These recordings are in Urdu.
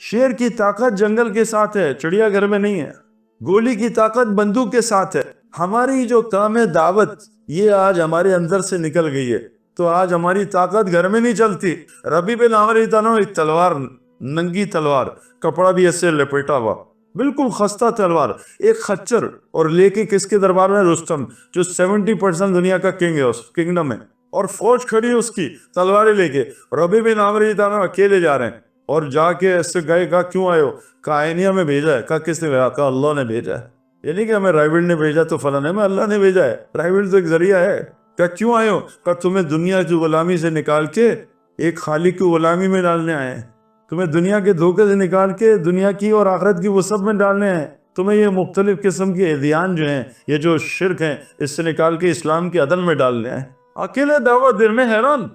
شیر کی طاقت جنگل کے ساتھ ہے، چڑیا گھر میں نہیں ہے. گولی کی طاقت بندوق کے ساتھ ہے. ہماری جو کام ہے دعوت، یہ آج ہمارے اندر سے نکل گئی ہے، تو آج ہماری طاقت گھر میں نہیں چلتی. ربی بن عامر ایک تلوار، ننگی تلوار، کپڑا بھی ایسے لپیٹا ہوا، بالکل خستہ تلوار، ایک خچر، اور لے کے کس کے دربار میں؟ رستم، جو 70% دنیا کا کنگ ہے، اس کنگڈم ہے، اور فوج کھڑی ہے اس کی تلواریں لے کے. ربی بن عامر اکیلے جا رہے ہیں، اور جا کے ایسے گئے. کہا کیوں آئے ہو؟ کہا اینیا میں بھیجا ہے. کہا کس نے بھیجا؟ کہا اللہ نے بھیجا ہے. یہ نہیں کہ ہمیں رائبل نے بھیجا تو فلاں نے، میں اللہ نے بھیجا ہے. رائبل تو ایک ذریعہ ہے. کہا کیوں آئے ہو؟ کہا تمہیں دنیا کی غلامی سے نکال کے ایک خالق کی غلامی میں ڈالنے آئے ہیں. تمہیں دنیا کے دھوکے سے نکال کے دنیا کی اور آخرت کی وسعت میں ڈالنے ہیں. تمہیں یہ مختلف قسم کے ادیان جو ہیں، یہ جو شرک ہیں، اس سے نکال کے اسلام کے عدل میں ڈالنے ہیں. اکیلے دعوت دل میں حیران.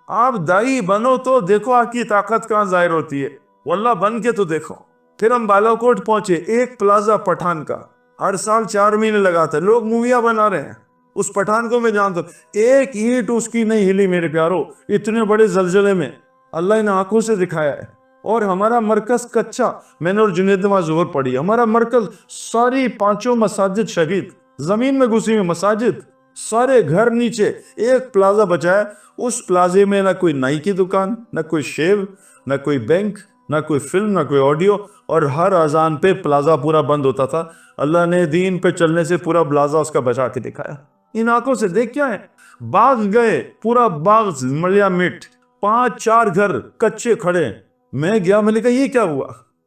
آپ دائی بنو تو دیکھو آپ کی طاقت کہاں ظاہر ہوتی ہے، واللہ بن کے تو دیکھو. پھر ہم بالا کوٹ پہنچے، ایک پلازا پٹھان کا، ہر سال 4 مہینے لگاتا ہے، لوگ موویاں بنا رہے ہیں. اس پٹھان کو میں جانتا ہوں، ایک اینٹ اس کی نہیں ہلی میرے پیارو، اتنے بڑے زلزلے میں اللہ ان آنکھوں سے دکھایا ہے. اور ہمارا مرکز کچا، میں نے اور جنید نے وہاں ظہر پڑھی، ہمارا مرکز ساری 5 مساجد شہید، زمین میں گھسی ہوئی مساجد، سارے گھر نیچے، ایک پلازا بچا ہے. اس پلازے میں نہ کوئی نائی کی دکان، نہ کوئی شیو، نہ کوئی بینک، نہ کوئی فلم، نہ کوئی آڈیو، اور ہر اذان پہ پلازا پورا بند ہوتا تھا. اللہ نے دین پہ چلنے سے پورا پلازا اس کا بچا کے دکھایا. ان آنکھوں سے دیکھ کیا ہے. باغ گئے، پورا باغ ملیا مٹ، 5-4 گھر کچے کھڑے. میں گیا، میں نے کہا یہ کیا ہوا؟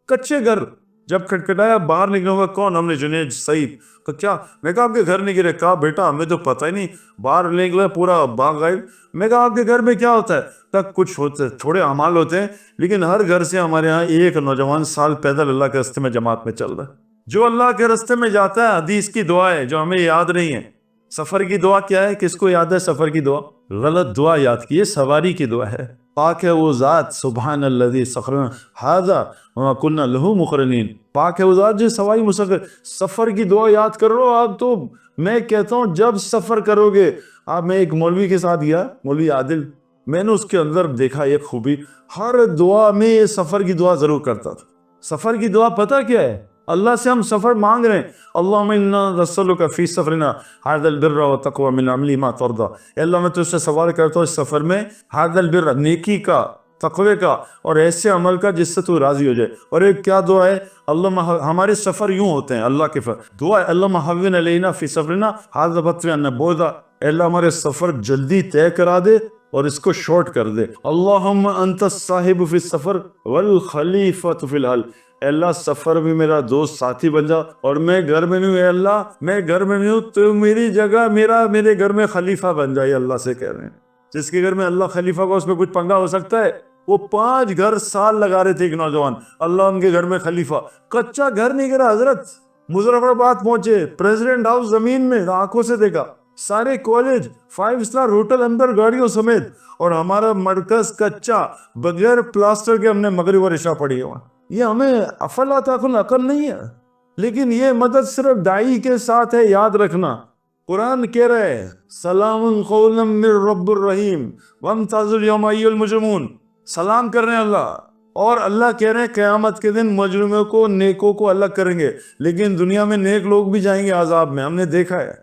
کچے گھر. جب کھٹکھٹایا، باہر نکلوں گا کون؟ ہم نے جنید سعید. کہ کیا؟ میں کہا آپ کے گھر نہیں گرے؟ کہا بیٹا ہمیں تو پتہ ہی نہیں. باہر نکلا پورا باغ غائب. میں کہا آپ کے گھر میں کیا ہوتا ہے؟ کہ کچھ ہوتے ہیں، تھوڑے اعمال ہوتے ہیں، لیکن ہر گھر سے ہمارے ہاں ایک نوجوان سال پیدل اللہ کے راستے میں جماعت میں چل رہا ہے. جو اللہ کے راستے میں جاتا ہے، حدیث کی دعا ہے جو ہمیں یاد نہیں ہے. سفر کی دعا کیا ہے؟ کس کو یاد ہے سفر کی دعا؟ غلط دعا یاد کی ہے، سواری کی دعا ہے. پاک ہے وہ ذات، سبحان الذی سخرنا ھذا وما كنا له مقرنین. پاک ہے وہ ذات جو سواری مسخر. سفر کی دعا یاد کر لو آپ. تو میں کہتا ہوں جب سفر کرو گے آپ، میں ایک مولوی کے ساتھ گیا، مولوی عادل، میں نے اس کے اندر دیکھا ایک خوبی، ہر دعا میں یہ سفر کی دعا ضرور کرتا تھا. سفر کی دعا پتہ کیا ہے؟ اللہ سے ہم سفر مانگ رہے ہیں، اللہم انا نسألک فی سفرنا ھذا البر والتقوی من العمل ما ترضی. اللہ میں تجھ سے سوال کرتا ہوں اس سفر میں ھذا البر، نیکی کا، تقوی کا، اور ایسے عمل کا جس سے تو راضی ہو جائے. اور ایک کیا دعا ہے؟ اللہ ہمارے سفر یوں ہوتے ہیں، اللہ کے دعا ہے، اللہ حون علینا فی سفرنا ھذا بطوی عنا بعدا. اللہ ہمارے سفر جلدی طے کرا دے اور اس کو شارٹ کر دے. اللہم انت الصاحب فی السفر والخلیفۃ فی الحل. اللہ سفر بھی میرا دوست ساتھی بن جا، اور میں گھر میں نہیں ہوں. اے اللہ میں گھر میں نہیں ہوں، تو میری جگہ میرے گھر میں خلیفہ بن جائے. اللہ سے کہہ رہے ہیں جس کے گھر میں اللہ خلیفہ کو، اس میں کچھ پنگا ہو سکتا ہے؟ وہ 5 گھر سال لگا رہے تھے ایک نوجوان، اللہ ان کے گھر میں خلیفہ. کچا گھر نہیں گرا حضرت. مظفر آباد پہنچے، پریزیڈنٹ ہاؤس زمین میں، آنکھوں سے دیکھا، سارے کالج 5 اسٹار ہوٹل اندر گاڑیوں سمیت، اور ہمارا مرکز کچا، بغیر پلاسٹر کے ہم نے مغرب اور عشاء پڑھی ہے. یہ ہمیں افلا تعقل عقل نہیں ہے. لیکن یہ مدد صرف دائی کے ساتھ ہے، یاد رکھنا. قرآن کہہ رہے ہیں سلام قولا من رب الرحیم وامتازوا الیوم ایھا المجرمون. سلام کر رہے ہیں اللہ، اور اللہ کہہ رہے ہیں قیامت کے دن مجرموں کو نیکوں کو الگ کریں گے. لیکن دنیا میں نیک لوگ بھی جائیں گے عذاب میں، ہم نے دیکھا ہے.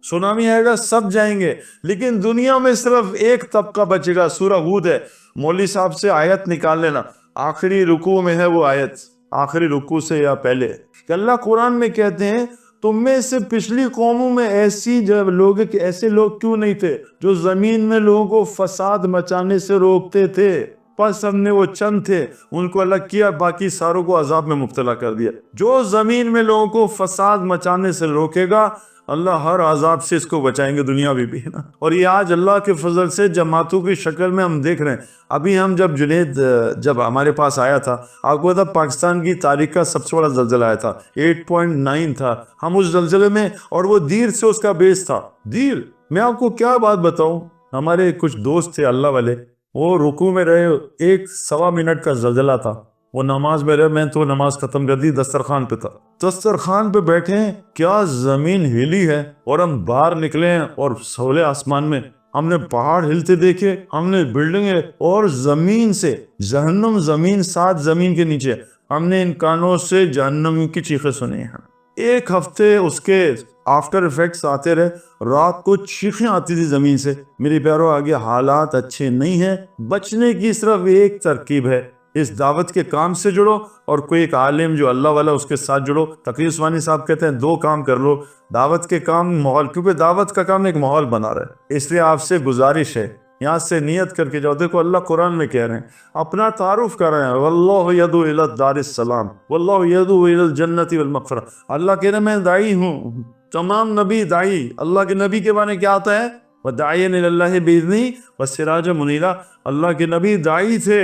سونامی آئے گا، سب جائیں گے، لیکن دنیا میں صرف ایک طبقہ بچے گا. سورہ ہود ہے، مولوی صاحب سے آیت نکال لینا، آخری رکوع میں ہے وہ آیت، آخری رکوع سے یا پہلے، کہ اللہ قرآن میں کہتے ہیں تم میں سے پچھلی قوموں میں ایسے لوگ کیوں نہیں تھے جو زمین میں لوگوں کو فساد مچانے سے روکتے تھے؟ پس ہم نے وہ چند تھے ان کو الگ کیا، باقی ساروں کو عذاب میں مبتلا کر دیا. جو زمین میں لوگوں کو فساد مچانے سے روکے گا، اللہ ہر عذاب سے اس کو بچائیں گے، دنیاوی بھی نا. اور یہ آج اللہ کے فضل سے جماعتوں کی شکل میں ہم دیکھ رہے ہیں. ابھی ہم جنید جب ہمارے پاس آیا تھا، آپ کو پتا پاکستان کی تاریخ کا سب سے بڑا زلزلہ آیا تھا، 8.9 تھا. ہم اس زلزلے میں، اور وہ دیر سے اس کا بیس تھا، دیر. میں آپ کو کیا بات بتاؤں، ہمارے کچھ دوست تھے اللہ والے، وہ رکوع میں رہے، 1-1.25 منٹ کا زلزلہ تھا، وہ نماز میں رہے. میں تو نماز ختم کر دی، دسترخوان پہ تھا، دسترخوان پہ بیٹھے ہیں، کیا زمین ہلی ہے. اور ہم باہر نکلے ہیں اور سولے آسمان میں ہم نے پہاڑ ہلتے دیکھے، ہم نے بلڈنگیں، اور زمین سے جہنم، زمین 7 زمین کے نیچے. ہم نے ان کانوں سے جہنم کی چیخیں سنی ہیں. ایک ہفتے اس کے آفٹر افیکٹس آتے رہے, رات کو چیخیں آتی تھی زمین سے. میری پیارو آگے حالات اچھے نہیں ہیں, بچنے کی صرف ایک ترکیب ہے, اس دعوت کے کام سے جڑو اور کوئی ایک عالم جو اللہ والا اس کے ساتھ جڑو. تقی عثمانی صاحب کہتے ہیں 2 کام کر لو, دعوت کے کام, ماحول, کیونکہ دعوت کا کام ایک ماحول بنا رہا ہے. اس لیے آپ سے گزارش ہے یہاں سے نیت کر کے جاؤ. دیکھو اللہ قرآن میں کہہ رہے ہیں, اپنا تعارف کر رہے ہیں, واللہ یدعو الی الدار السلام واللہ یدعو الی الجنت والمغفرہ. اللہ کہہ رہے ہیں میں داعی ہوں. تمام نبی داعی, اللہ کے نبی کے بارے کیا آتا ہے, وَدَاعِيًا إِلَى اللَّهِ بِإِذْنِهِ وَسِرَاجًا مُنِيرًا. اللہ کے نبی داعی تھے.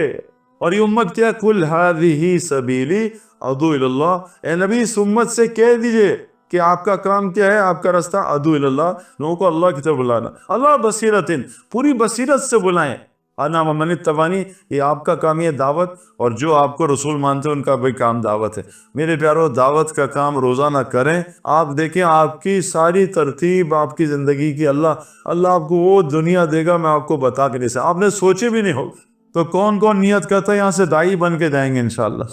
اور یہ امت کیا, کل هذه سبیلی ادعو الی اللہ. اے نبی اس امت سے کہہ دیجئے کہ آپ کا کام کیا ہے, آپ کا راستہ ادعو الی اللہ, لوگوں کو اللہ کی طرف بلانا. اللہ بصیرتن, پوری بصیرت سے بلائیں. انا ومن اتبعنی, یہ آپ کا کام, یہ دعوت, اور جو آپ کو رسول مانتے ہیں ان کا بھی کام دعوت ہے. میرے پیارو دعوت کا کام روزانہ کریں. آپ دیکھیں آپ کی ساری ترتیب آپ کی زندگی کی اللہ آپ کو وہ دنیا دے گا, میں آپ کو بتا کے نہیں سکتا, آپ نے سوچے بھی نہیں ہوگا. تو کون کون نیت کرتا ہے یہاں سے داعی بن کے جائیں گے انشاءاللہ.